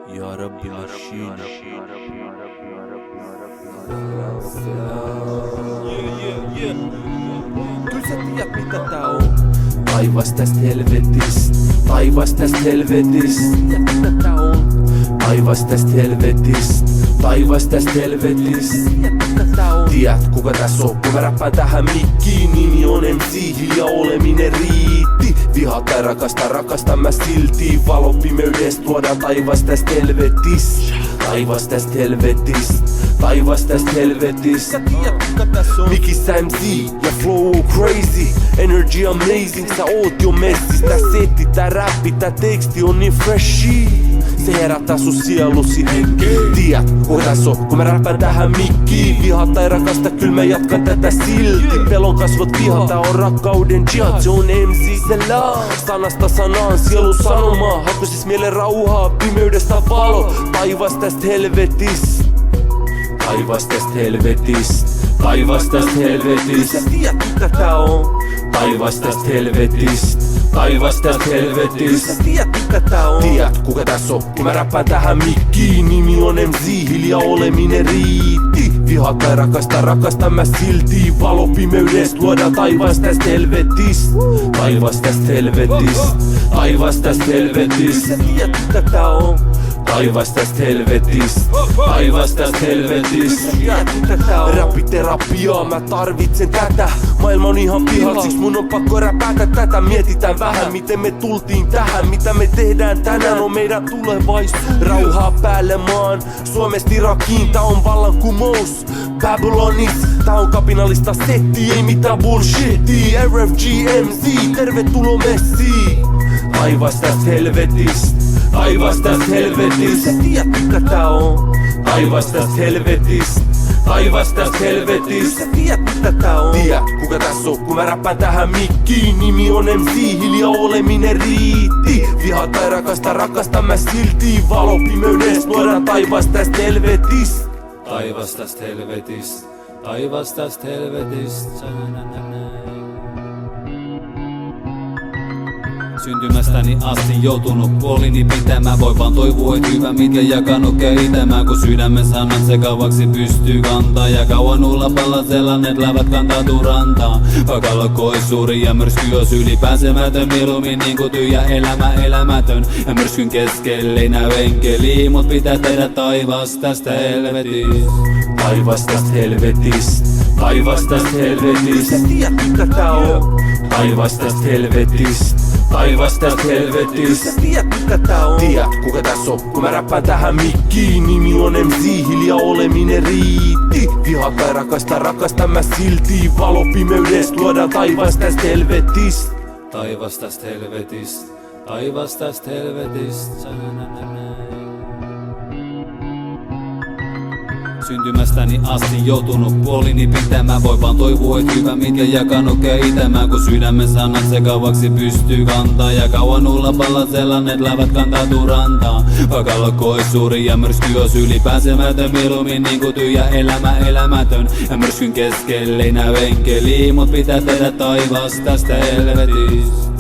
Ya Rabbi Machine. Kyllä sä tiedät mitä tää on. Taivas tästä helvetistä, taivas tästä helvetistä. Tiedät mitä tää on. Taivas tästä helvetistä, taivas tästä helvetistä. Tiedät mitä tää on. Tiedät kuka tässä on, kun mä räppään tähän mikkiin. Nimi on MC, hiljaa oleminen riitti. Vihaa tai rakastan mä silti. Valo pimeydestä tuodaan taivas tästä helvetistä. Taivas tästä helvetistä, taivas tästä helvetistä. Sä tiedät kuka tässä on. Mikissä MC ja flow crazy. Energy amazing, sä oot jo messis. Tää setti, tää räppi, tää teksti on niin freshi. Se herättää sun sielusi. Tiedät kuka tässä on, kun mä räppään tähän mikkiin. Vihaa tai rakasta, kyl mä jatkan tätä silti. Pelon kasvot viha, tää on rakkauden jihad. Se on MC Selah. Sanasta sanaan, sielun sanomaa. Haku siis mielen rauhaa, pimeydestä valo. Taivas tästä helvetistä. Taivas tästä helvetistä. Taivas tästä helvetistä. Sä tiedät mitä tää on. Taivas tästä helvetistä. Taivas tästä helvetistä. Sä tiedät mitä tää on. Tiedät kuka tässä on, kun mä räppään tähän mikkiin. Nimi on MC, hiljaa oleminen riitti. Vihaa tai rakastan mä silti. Valo pimeydestä luodaan taivas tästä helvetistä. Taivas tästä helvetistä. Taivas tästä helvetistä. Sä tiedät mitä tää on. Taivas tästä helvetistä, taivas tästä helvetistä. Räppiterapiaa, mä tarvitsen tätä. Maailma on ihan pihalla, siksi mun on pakko räpätä tätä. Mietitään vähän, miten me tultiin tähän. Mitä me tehdään tänään on meidän tulevaisuus. Rauhaa päälle maan, Suomesta Irakiin. Tää on vallankumous, Babylonis. Tää on kapinallista setti, ei mitään bullshittia. RFGMZ, tervetuloa messiin. Taivas tästä helvetistä, taivas tästä helvetistä. Sä tiedät mitä tää on. Taivas tästä helvetistä, taivas tästä helvetistä. Sä tiedät mitä tää on. Tiedät kuka tässä on, kun mä räppään tähän mikkiin. Nimi on MC, hiljaa oleminen riitti. Vihaa tai rakastan mä silti. Valo pimeydestä luodaan taivas tästä helvetistä. Taivas tästä helvetistä, taivas tästä helvetistä. Syntymästäni asti joutunut puolini pitämään. Voi vaan toivoa, et hyvä mitkä jakanut keitämään. Kun sydämen sanat sekavaksi pystyy kantaa. Ja kauan ulla pallasella et lävät kantautuu rantaan. Vakalla kois suuri ja myrsky jos ylipääsemätön. Mieluummin niinku tyhjä elämä elämätön. Ja myrskyn keskelle ei näy enkeli. Mut pitää tehdä taivas tästä helvetistä. Taivas tästä helvetistä, taivas tästä helvetistä. Sä tiedät mitä tää on. Taivas tästä helvetistä, taivas tästä helvetistä. Sä tiedät mitä tää on. Tiedät kuka tässä on, kun mä räppään tähän mikkiin. Nimi on MC, hiljaa oleminen riitti. Vihaa tai rakastan mä silti. Valo pimeydestä luodaan taivas tästä helvetistä. Taivas tästä helvetistä, taivas tästä helvetistä. Syntymästäni asti joutunut puolini pitämään. Voi vaan toivoa, et hyvä mitkä jakanut keitämään. Kun sydämen sanat sekavaksi pystyy kantaa. Ja kauan ulla pallasella et lävät kantautuu rantaan. Vakalla kois suuri ja myrsky jos ylipääsemätön. Mieluummin niinku tyhjä elämä elämätön. Ja myrskyn keskelle ei näy enkeli. Mut pitää tehdä taivas tästä helvetistä.